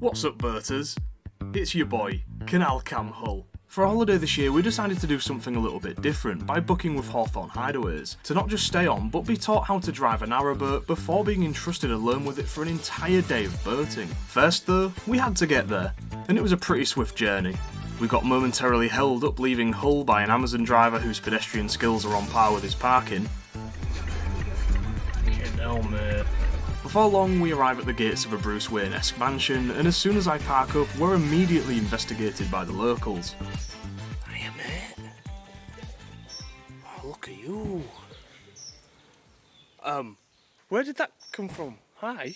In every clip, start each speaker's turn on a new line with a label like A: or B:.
A: What's up, Berters? It's your boy, Canalway. For a holiday this year, we decided to do something a little bit different by booking with Hawthorne Hideaways, to not just stay on, but be taught how to drive a narrowboat before being entrusted alone with it for an entire day of boating. First though, we had to get there, and it was a pretty swift journey. We got momentarily held up leaving Hull by an Amazon driver whose pedestrian skills are on par with his parking. Fucking hell, mate. Before long, we arrive at the gates of a Bruce Wayne-esque mansion, and as soon as I park up, we're immediately investigated by the locals.
B: Hiya, mate. Oh, look at you. Where did that come from? Hi.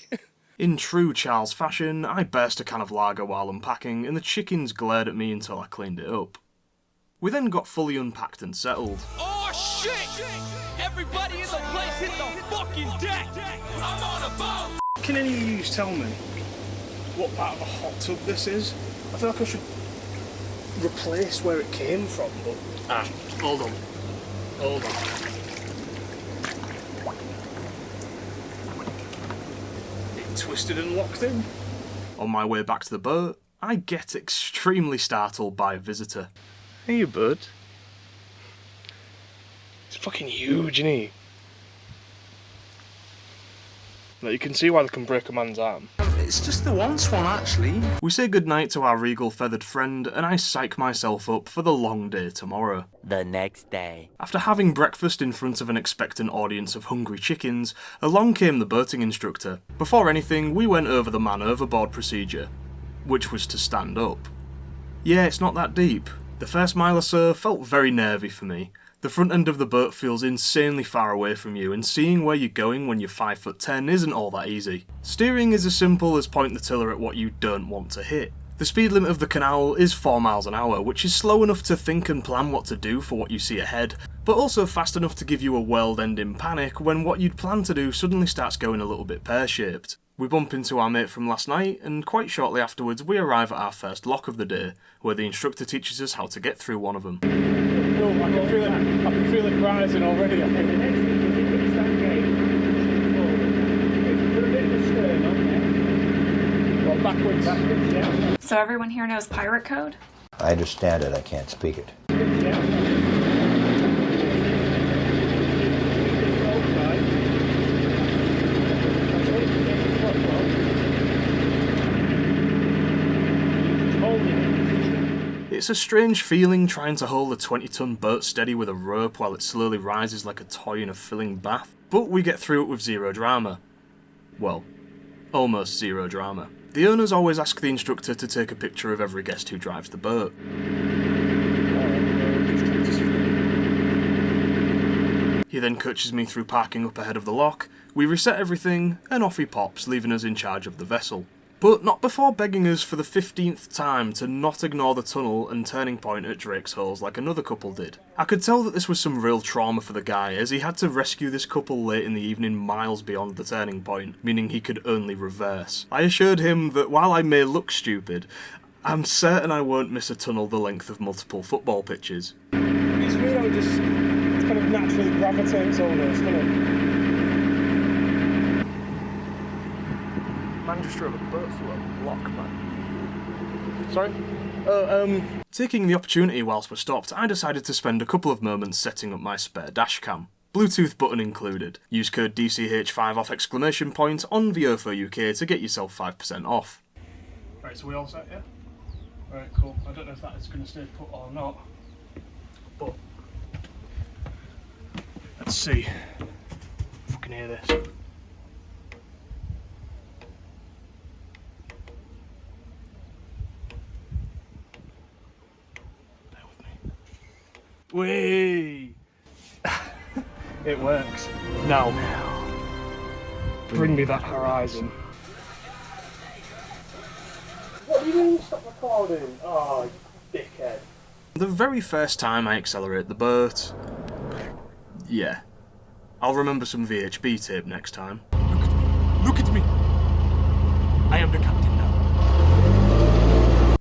A: In true Charles fashion, I burst a can of lager while unpacking, and the chickens glared at me until I cleaned it up. We then got fully unpacked and settled.
C: Oh shit! Everybody in the place hit the fucking deck! I'm on a boat!
A: Can any of you tell me what part of a hot tub this is? I feel like I should replace where it came from, but... hold on. It twisted and locked in. On my way back to the boat, I get extremely startled by a visitor.
B: Hey, you bud. It's fucking huge, isn't he? Like, you can see why they can break a man's arm. It's just the once one, actually.
A: We say goodnight to our regal feathered friend, and I psych myself up for the long day tomorrow.
D: The next day.
A: After having breakfast in front of an expectant audience of hungry chickens, along came the boating instructor. Before anything, we went over the man overboard procedure, which was to stand up. Yeah, it's not that deep. The first mile or so felt very nervy for me. The front end of the boat feels insanely far away from you, and seeing where you're going when you're 5'10" isn't all that easy. Steering is as simple as point the tiller at what you don't want to hit. The speed limit of the canal is 4 miles an hour, which is slow enough to think and plan what to do for what you see ahead, but also fast enough to give you a world-ending panic when what you'd planned to do suddenly starts going a little bit pear-shaped. We bump into our mate from last night, and quite shortly afterwards we arrive at our first lock of the day, where the instructor teaches us how to get through one of them.
B: No, I can feel it rising already, I think. Well, backwards, yeah.
E: So everyone here knows pirate code?
F: I understand it, I can't speak it.
A: It's a strange feeling trying to hold a 20-ton boat steady with a rope while it slowly rises like a toy in a filling bath, but we get through it with zero drama. Well, almost zero drama. The owners always ask the instructor to take a picture of every guest who drives the boat. He then coaches me through parking up ahead of the lock, we reset everything, and off he pops, leaving us in charge of the vessel. But not before begging us for the 15th time to not ignore the tunnel and turning point at Drake's Holes like another couple did. I could tell that this was some real trauma for the guy, as he had to rescue this couple late in the evening miles beyond the turning point, meaning he could only reverse. I assured him that while I may look stupid, I'm certain I won't miss a tunnel the length of multiple football pitches.
B: It's weird how it just kind of naturally gravitates over us, doesn't it?
A: Man just drove a boat through a lock, man.
B: Sorry?
A: Taking the opportunity whilst we're stopped, I decided to spend a couple of moments setting up my spare dashcam. Bluetooth button included. Use code DCH5 off exclamation point on VOFO UK to get yourself 5% off.
B: Right, so we all set, yeah? Alright, cool. I don't know if that is going to stay put or not, but let's see. Fucking hear this. Whee! It works. Now, bring me that horizon. What do you mean stop recording? Oh, you dickhead.
A: The very first time I accelerate the boat... yeah. I'll remember some VHB tape next time.
B: Look at me! I am the captain now.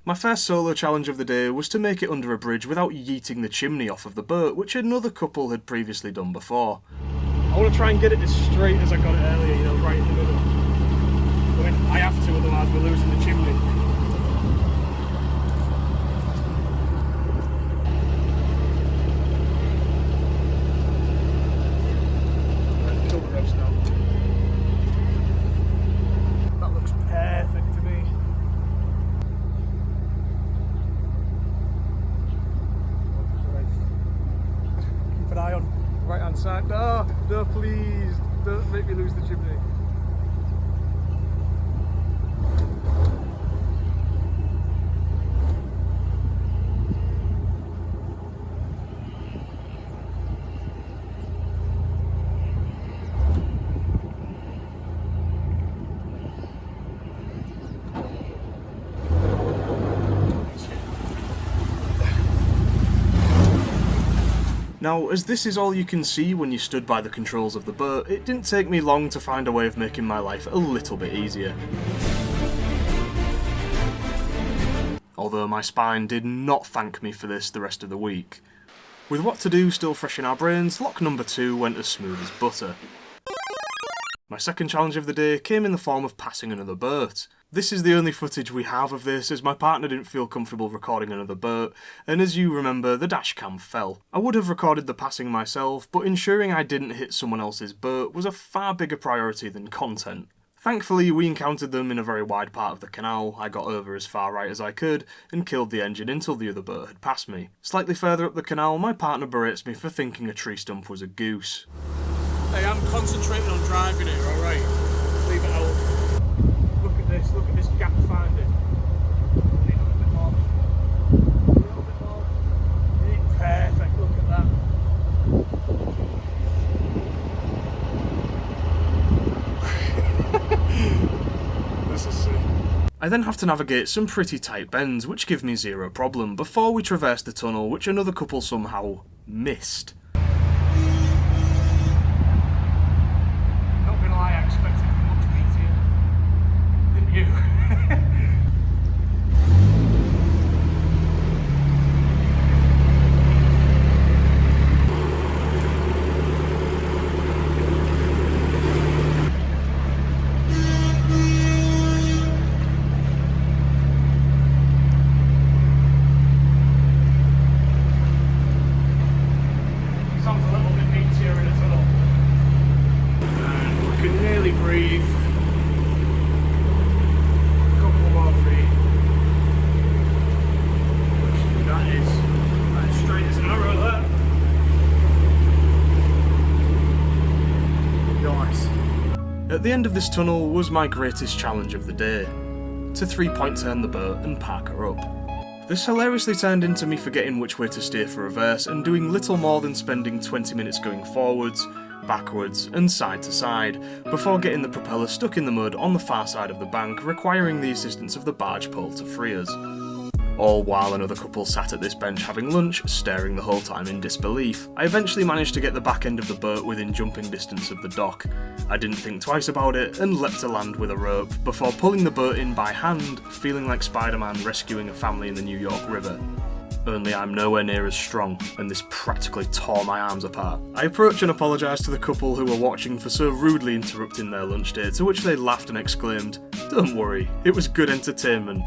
A: My first solo challenge of the day was to make it under a bridge without yeeting the chimney off of the boat, which another couple had previously done before.
B: I want to try and get it as straight as I got it earlier, you know, right in the middle. I mean, I have to, otherwise we're losing the chimney. Right hand side. No, no, please. Don't make me lose the chimney.
A: Now, as this is all you can see when you stood by the controls of the boat, it didn't take me long to find a way of making my life a little bit easier. Although my spine did not thank me for this the rest of the week. With what to do still fresh in our brains, lock number 2 went as smooth as butter. My second challenge of the day came in the form of passing another boat. This is the only footage we have of this, as my partner didn't feel comfortable recording another boat, and as you remember, the dash cam fell. I would have recorded the passing myself, but ensuring I didn't hit someone else's boat was a far bigger priority than content. Thankfully, we encountered them in a very wide part of the canal. I got over as far right as I could, and killed the engine until the other boat had passed me. Slightly further up the canal, my partner berates me for thinking a tree stump was a goose.
B: Hey, I'm concentrating on driving it, alright? Leave it out. Look at this gap finding. Need a little bit more. A little bit more. Perfect, look at that. This is sick.
A: I then have to navigate some pretty tight bends, which give me zero problem, before we traverse the tunnel, which another couple somehow missed.
B: Not gonna lie, I expected much easier than you. Sounds a little bit meatier in a tunnel. And we can nearly breathe. A couple more feet. That is straight as an arrow there. Nice.
A: At the end of this tunnel was my greatest challenge of the day, to 3-point turn the boat and park her up. This hilariously turned into me forgetting which way to steer for reverse and doing little more than spending 20 minutes going forwards, backwards and side to side, before getting the propeller stuck in the mud on the far side of the bank, requiring the assistance of the barge pole to free us. All while another couple sat at this bench having lunch, staring the whole time in disbelief. I eventually managed to get the back end of the boat within jumping distance of the dock. I didn't think twice about it and leapt to land with a rope, before pulling the boat in by hand, feeling like Spider-Man rescuing a family in the New York River. Only I'm nowhere near as strong, and this practically tore my arms apart. I approached and apologised to the couple who were watching for so rudely interrupting their lunch date, to which they laughed and exclaimed, "Don't worry, it was good entertainment."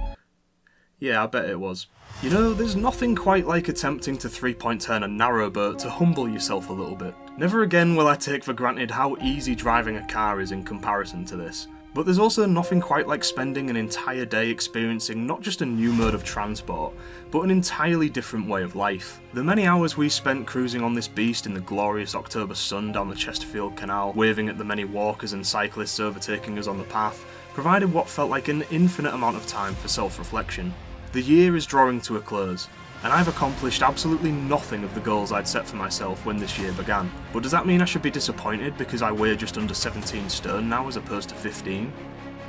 A: Yeah, I bet it was. You know, there's nothing quite like attempting to 3-point turn a narrow boat to humble yourself a little bit. Never again will I take for granted how easy driving a car is in comparison to this. But there's also nothing quite like spending an entire day experiencing not just a new mode of transport, but an entirely different way of life. The many hours we spent cruising on this beast in the glorious October sun down the Chesterfield Canal, waving at the many walkers and cyclists overtaking us on the path, provided what felt like an infinite amount of time for self-reflection. The year is drawing to a close, and I've accomplished absolutely nothing of the goals I'd set for myself when this year began. But does that mean I should be disappointed because I weigh just under 17 stone now as opposed to 15?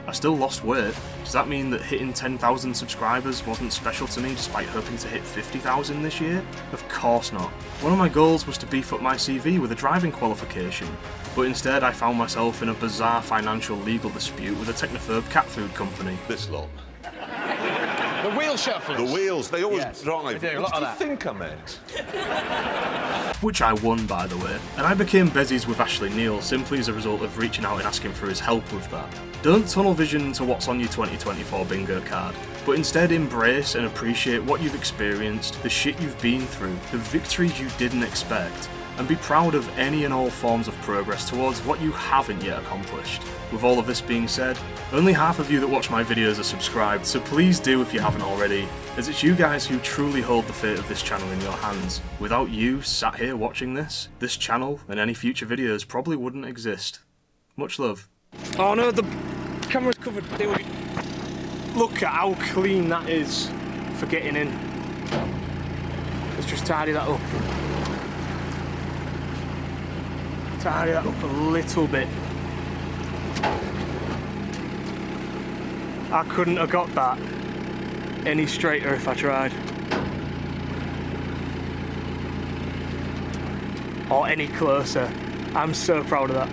A: I still lost weight. Does that mean that hitting 10,000 subscribers wasn't special to me despite hoping to hit 50,000 this year? Of course not. One of my goals was to beef up my CV with a driving qualification, but instead I found myself in a bizarre financial legal dispute with a technophobe cat food company.
D: This lot.
G: The wheel shufflers.
D: The wheels, they always
G: Yes,
D: drive.
G: we do, a lot
D: What
G: of
D: do you
G: that.
D: think I meant?
A: Which I won, by the way, and I became Bezies with Ashley Neal simply as a result of reaching out and asking for his help with that. Don't tunnel vision to what's on your 2024 bingo card, but instead embrace and appreciate what you've experienced, the shit you've been through, the victories you didn't expect, and be proud of any and all forms of progress towards what you haven't yet accomplished. With all of this being said, only half of you that watch my videos are subscribed, so please do if you haven't already, as it's you guys who truly hold the fate of this channel in your hands. Without you sat here watching this channel and any future videos probably wouldn't exist. Much love.
B: Oh no, the camera's covered. Look at how clean that is for getting in. Let's just tidy that up. Tidy that up a little bit. I couldn't have got that any straighter if I tried. Or any closer. I'm so proud of that.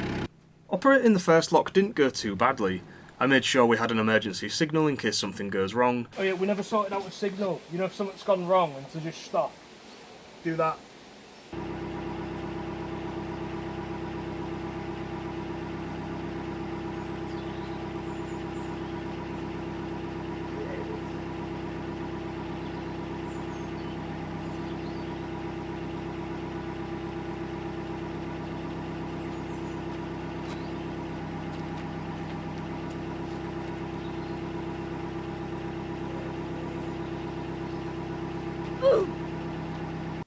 A: Operating the first lock didn't go too badly. I made sure we had an emergency signal in case something goes wrong.
B: Oh yeah, we never sorted out a signal. You know, if something's gone wrong and to just stop. Do that.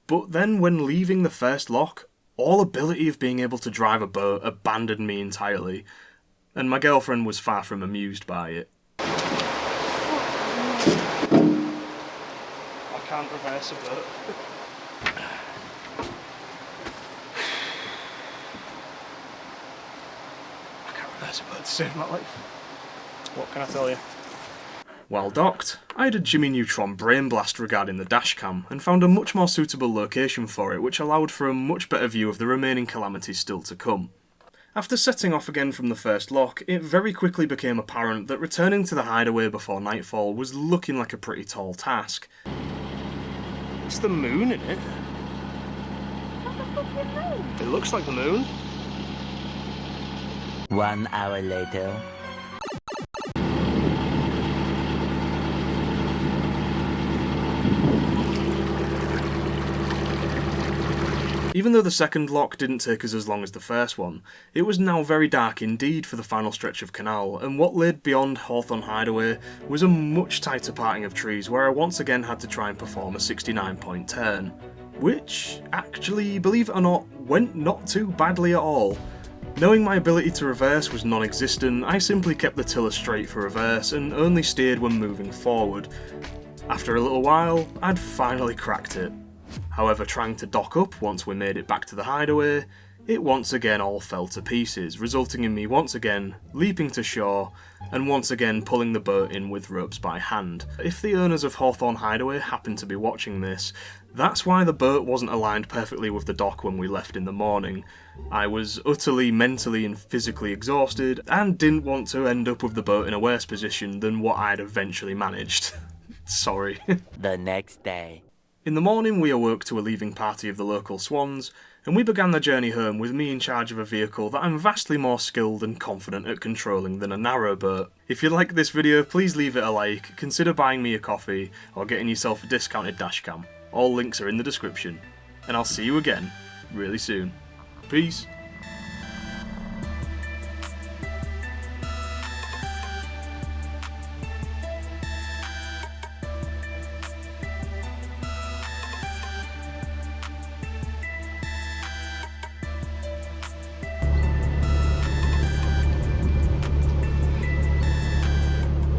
A: But then when leaving the first lock, all ability of being able to drive a boat abandoned me entirely, and my girlfriend was far from amused by it.
B: I can't reverse a boat. I can't reverse a boat to save my life. What can I tell you?
A: While docked, I had a Jimmy Neutron brain blast regarding the dashcam and found a much more suitable location for it, which allowed for a much better view of the remaining calamities still to come. After setting off again from the first lock, it very quickly became apparent that returning to the hideaway before nightfall was looking like a pretty tall task.
B: It's the moon, isn't it? It looks like the moon.
D: 1 hour later.
A: Even though the second lock didn't take us as long as the first one, it was now very dark indeed for the final stretch of canal, and what laid beyond Hawthorne Hideaway was a much tighter parting of trees where I once again had to try and perform a 69-point turn. Which, actually, believe it or not, went not too badly at all. Knowing my ability to reverse was non-existent, I simply kept the tiller straight for reverse and only steered when moving forward. After a little while, I'd finally cracked it. However, trying to dock up once we made it back to the hideaway, it once again all fell to pieces, resulting in me once again leaping to shore and once again pulling the boat in with ropes by hand. If the owners of Hawthorne Hideaway happen to be watching this, that's why the boat wasn't aligned perfectly with the dock when we left in the morning. I was utterly mentally and physically exhausted and didn't want to end up with the boat in a worse position than what I'd eventually managed. Sorry.
D: The next day.
A: In the morning we awoke to a leaving party of the local swans, and we began the journey home with me in charge of a vehicle that I'm vastly more skilled and confident at controlling than a narrow boat. If you like this video, please leave it a like, consider buying me a coffee, or getting yourself a discounted dashcam. All links are in the description. And I'll see you again, really soon. Peace.